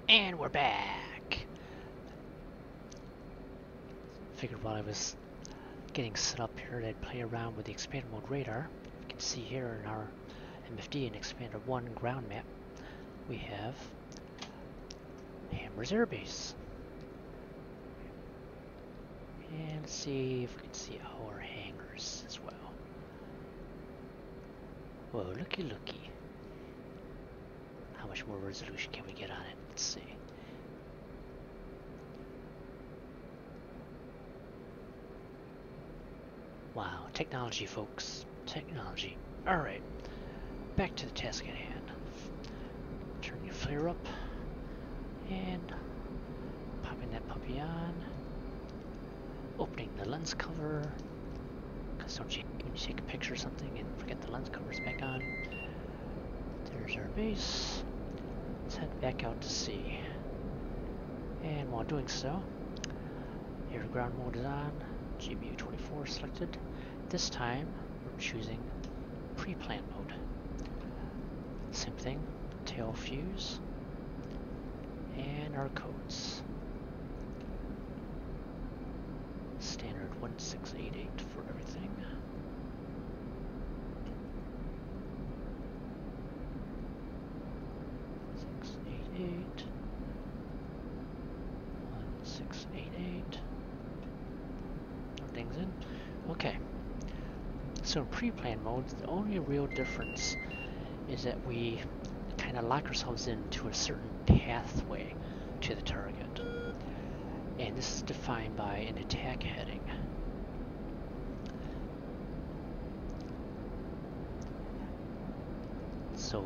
And we're back! Figured while I was getting set up here that I'd play around with the expanded mode radar. You can see here in our MFD and Expander 1 ground map, we have Hammer's Air Base. And let's see if we can see our hangars as well. Whoa, looky looky. How much more resolution can we get on it? Let's see. Wow, technology, folks. Technology. Alright, back to the task at hand. Turn your flare up and popping that puppy on. Opening the lens cover. Because don't you, when you take a picture or something and forget the lens cover's back on. There's our base. Let's head back out to sea. And while doing so, air ground mode is on. GBU 24 selected. This time we're choosing pre-plan mode. Same thing, tail fuse, and our codes. Standard 1688 for everything. (688) 1688. Everything's in. Okay. So in pre-plan mode, the only real difference is that we kind of lock ourselves into a certain pathway to the target. And this is defined by an attack heading. So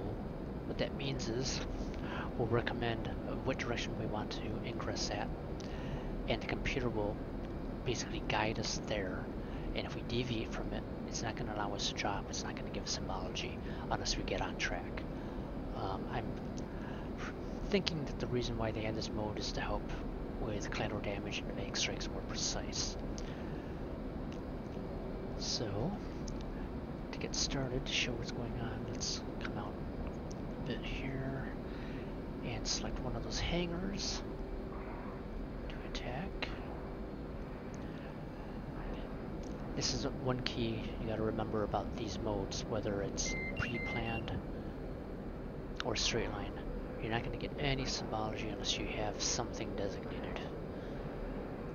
what that means is we'll recommend what direction we want to ingress at, and the computer will basically guide us there. And if we deviate from it, it's not going to allow us to drop. It's not going to give us symbology unless we get on track. I'm thinking that the reason why they have this mode is to help with collateral damage and make strikes more precise. So, to get started, to show what's going on, let's come out a bit here and select one of those hangars to attack. This is one key you got to remember about these modes, whether it's pre-planned or straight line. You're not going to get any symbology unless you have something designated.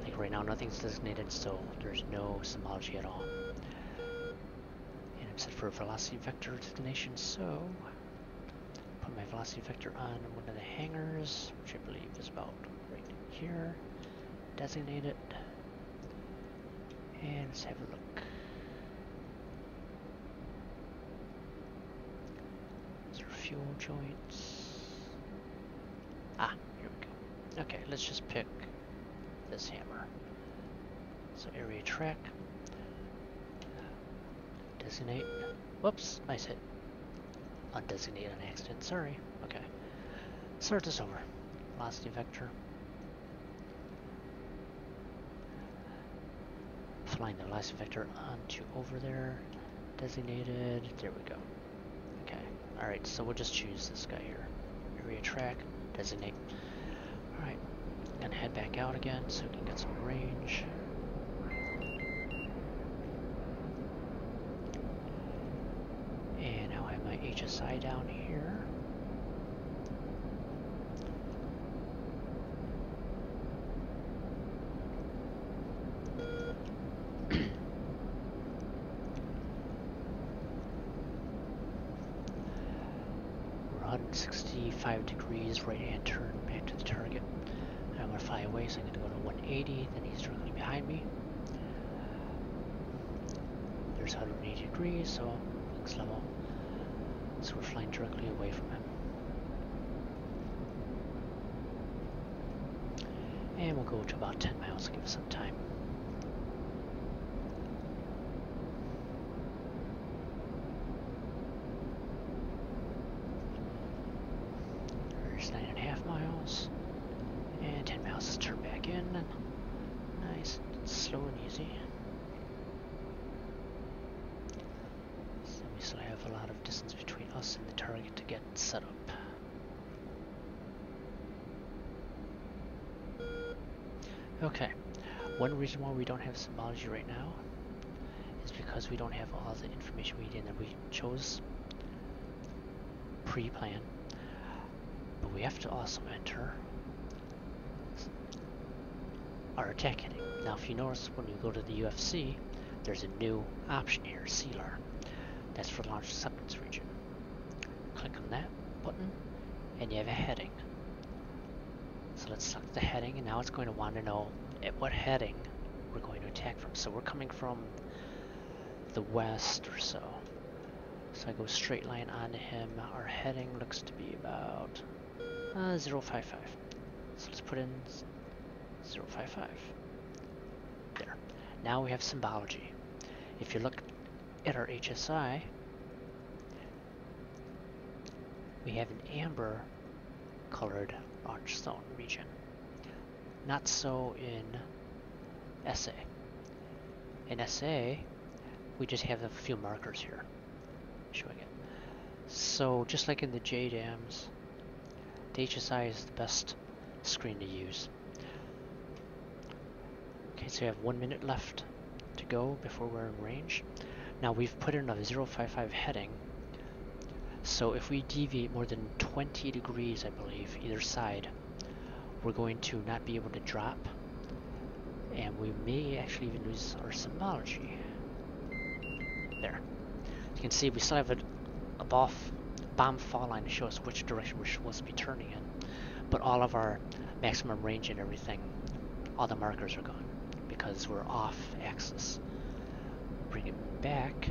Like right now, nothing's designated, so there's no symbology at all. And I'm set for a velocity vector destination, so put my velocity vector on one of the hangars, which I believe is about right here. Designate it. And let's have a look. These are fuel joints. Ah, here we go. Okay, let's just pick this hammer. So area track. Designate. Whoops, nice hit. Undesignate on accident, sorry. Okay. Start this over. Velocity vector. Flying the velocity vector onto over there. Designated. There we go. Okay. Alright, so we'll just choose this guy here. Area track. Designate. Alright. Gonna head back out again so we can get some range. And I'll have my HSI down here. We're 165 degrees right hand turn back to the target. I'm going to fly away, so I'm going to go to 180, then he's directly behind me. There's 180 degrees, so next level. So we're flying directly away from him. And we'll go to about 10 miles to give us some time. There's 9.5 miles. And 10 miles, let's turn back in. Nice, slow and easy. So we still have a lot of distance between us and the target to get set up. Okay, one reason why we don't have symbology right now is because we don't have all the information we need, and we chose pre-plan, but we have to also enter our attack heading. Now if you notice, when you go to the UFC, there's a new option here, CLAR. That's for launch acceptance region. Click on that button and you have a heading. So let's select the heading, and now it's going to want to know at what heading we're going to attack from. So we're coming from the west or so. So I go straight line onto him. Our heading looks to be about 055. So let's put in 055. There. Now we have symbology. If you look at our HSI, we have an amber colored launch zone region. Not so in SA. In SA, we just have a few markers here showing it. So just like in the JDAMs, the HSI is the best screen to use. Okay, so we have 1 minute left to go before we're in range. Now we've put in a 055 heading, so if we deviate more than 20 degrees, I believe, either side, we're going to not be able to drop, and we may actually even lose our symbology. There. You can see we still have a bomb fall line to show us which direction we're supposed to be turning in, but all of our maximum range and everything, all the markers are gone because we're off axis. Bring it back,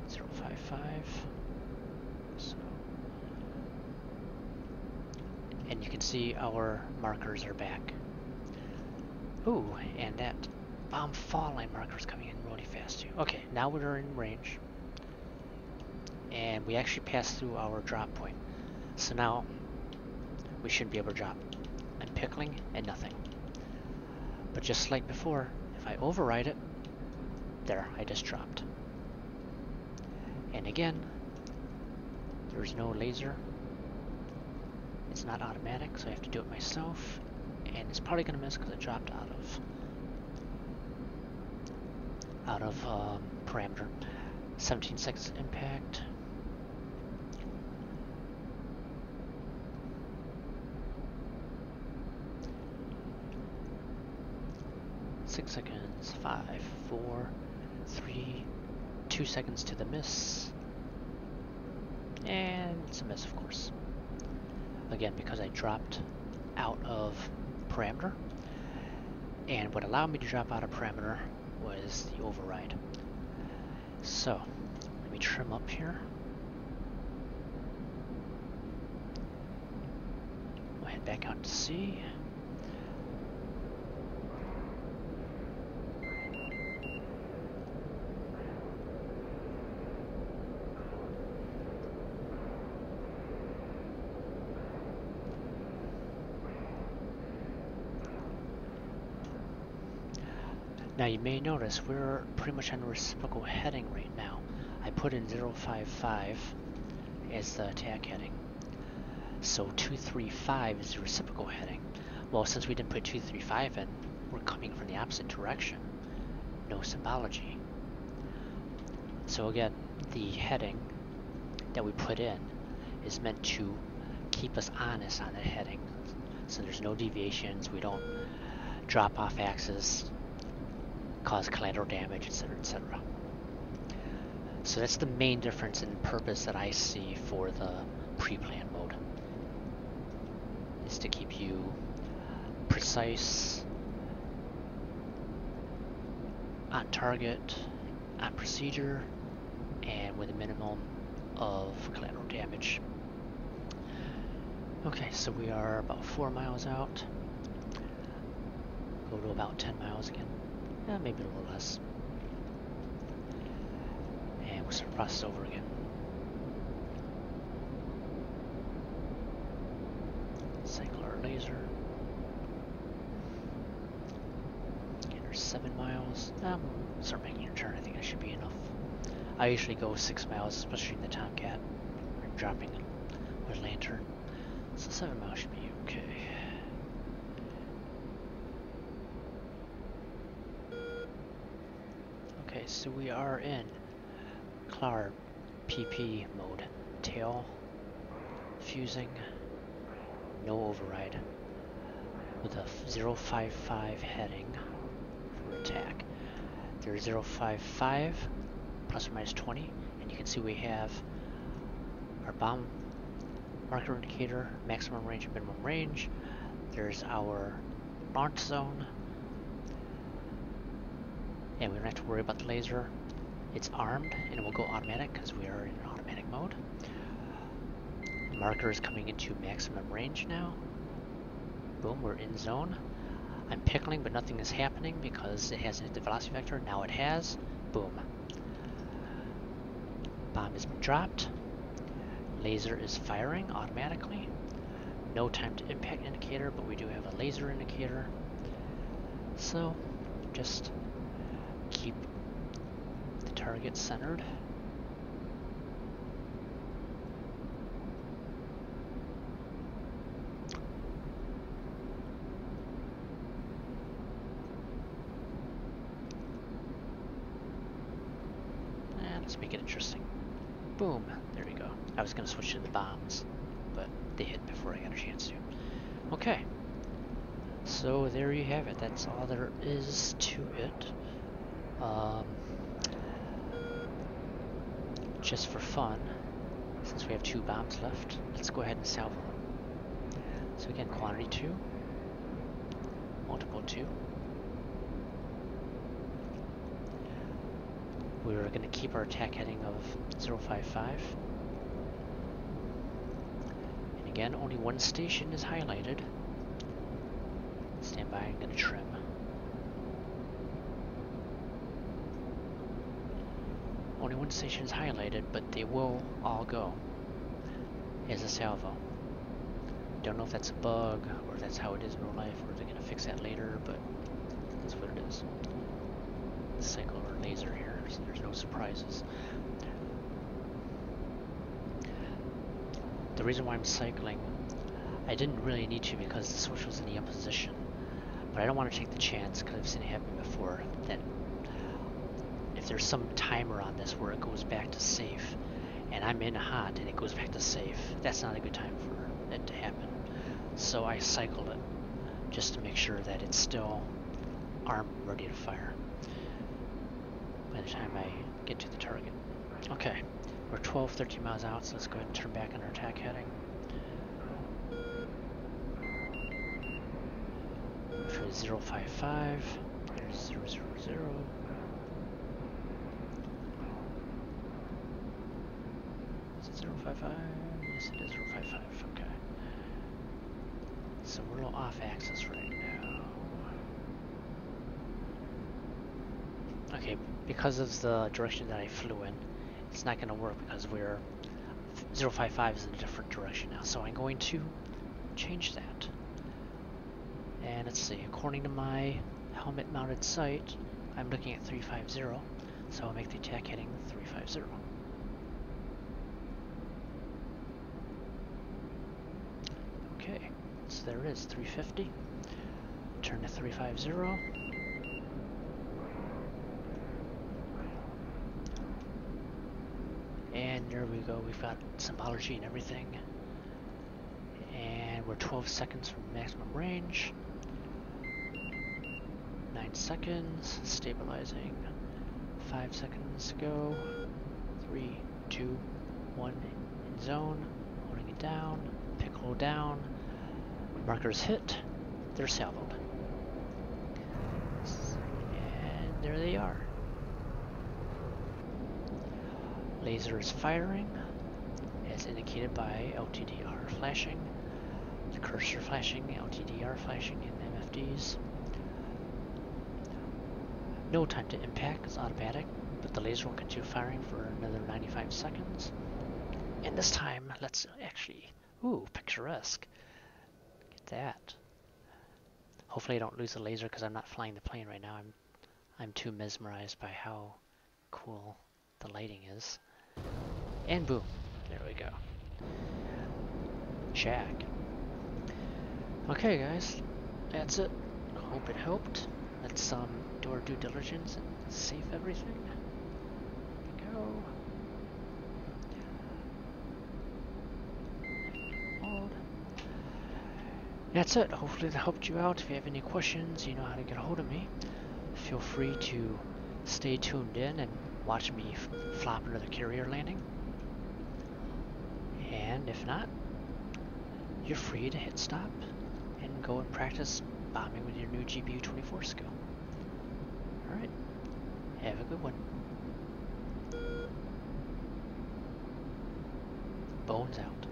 055. So, and you can see our markers are back. Ooh, and that bomb fall line marker is coming in really fast too. Okay, now we're in range, and we actually passed through our drop point. So now we shouldn't be able to drop. I'm pickling and nothing. But just like before, if I override it, there, I just dropped. And again, there's no laser. It's not automatic, so I have to do it myself. And it's probably gonna miss because it dropped out of parameter. 17 seconds impact. Six seconds. 5, 4, 3, 2 seconds to the miss. And it's a miss, of course. Again, because I dropped out of parameter. And what allowed me to drop out of parameter was the override. So, let me trim up here. We'll head back out to sea. Now you may notice we're pretty much on a reciprocal heading right now. I put in 055 as the attack heading. So 235 is the reciprocal heading. Well, since we didn't put 235 in, we're coming from the opposite direction. No symbology. So again, the heading that we put in is meant to keep us honest on that heading. So there's no deviations, we don't drop off axis, cause collateral damage, etc., etc. So that's the main difference in purpose that I see for the pre-plan mode, is to keep you precise, on target, on procedure, and with a minimum of collateral damage. Okay, so we are about 4 miles out. Go to about 10 miles again. Maybe a little less. And we'll start the process over again. Cycle our laser. Again, there's 7 miles. Start making your turn. I think that should be enough. I usually go 6 miles, especially in the Tomcat. I'm dropping with lantern. So 7 miles should be okay. so we are in Cloud PP mode. Tail, fusing, no override, with a 055 heading for attack. There's 055 plus or minus 20, and you can see we have our bomb marker indicator, maximum range and minimum range. There's our launch zone, and we don't have to worry about the laser. It's armed and it will go automatic because we are in automatic mode. The marker is coming into maximum range now. Boom, we're in zone. I'm pickling, but nothing is happening because it hasn't hit the velocity vector. Now it has. Boom. Bomb has been dropped. Laser is firing automatically. No time to impact indicator, but we do have a laser indicator. So, just keep the target centered. And let's make it interesting. Boom, there we go. I was going to switch to the bombs, but they hit before I got a chance to. Okay, so there you have it. That's all there is to it. Just for fun, since we have 2 bombs left, let's go ahead and salvo them. So again, quantity 2, multiple 2. We're going to keep our attack heading of 055. And again, only one station is highlighted. Stand by, I'm going to trim. Only one station is highlighted, but they will all go as a salvo. Don't know if that's a bug, or if that's how it is in real life, or they're going to fix that later, but that's what it is. Cycle or laser here, so there's no surprises. The reason why I'm cycling, I didn't really need to because the switch was in the up position, but I don't want to take the chance, because I've seen it happen before, that if there's some timer on this where it goes back to safe, and I'm in hot and it goes back to safe, that's not a good time for it to happen. So I cycled it, just to make sure that it's still armed, ready to fire by the time I get to the target. Okay, we're 12, 13 miles out, so let's go ahead and turn back on our attack heading. For 055, there's 000. Is it 055? Yes, it is 055, okay. So we're a little off axis right now. Okay, because of the direction that I flew in, it's not going to work because we're 055 is in a different direction now. So I'm going to change that. And let's see, according to my helmet mounted sight, I'm looking at 350. So I'll make the attack heading 350. Okay, so there it is, 350. Turn to 350. And there we go, we've got symbology and everything. And we're 12 seconds from maximum range. 9 seconds, stabilizing. 5 seconds to go. 3, 2, 1, in zone. Holding it down, piccolo down. Markers hit, they're salvoed. And there they are. Laser is firing, as indicated by LTDR flashing, the cursor flashing, LTDR flashing in MFDs. No time to impact is automatic, but the laser will continue firing for another 95 seconds. And this time, let's actually, ooh, picturesque. Get that. Hopefully I don't lose the laser because I'm not flying the plane right now. I'm too mesmerized by how cool the lighting is. And boom, there we go. Check. Okay guys, that's it. Hope it helped. Let's do our due diligence and save everything. That's it. Hopefully that helped you out. If you have any questions, you know how to get a hold of me. Feel free to stay tuned in and watch me flop another carrier landing. And if not, you're free to hit stop and go and practice bombing with your new GBU 24 skill. Alright, have a good one. Bones out.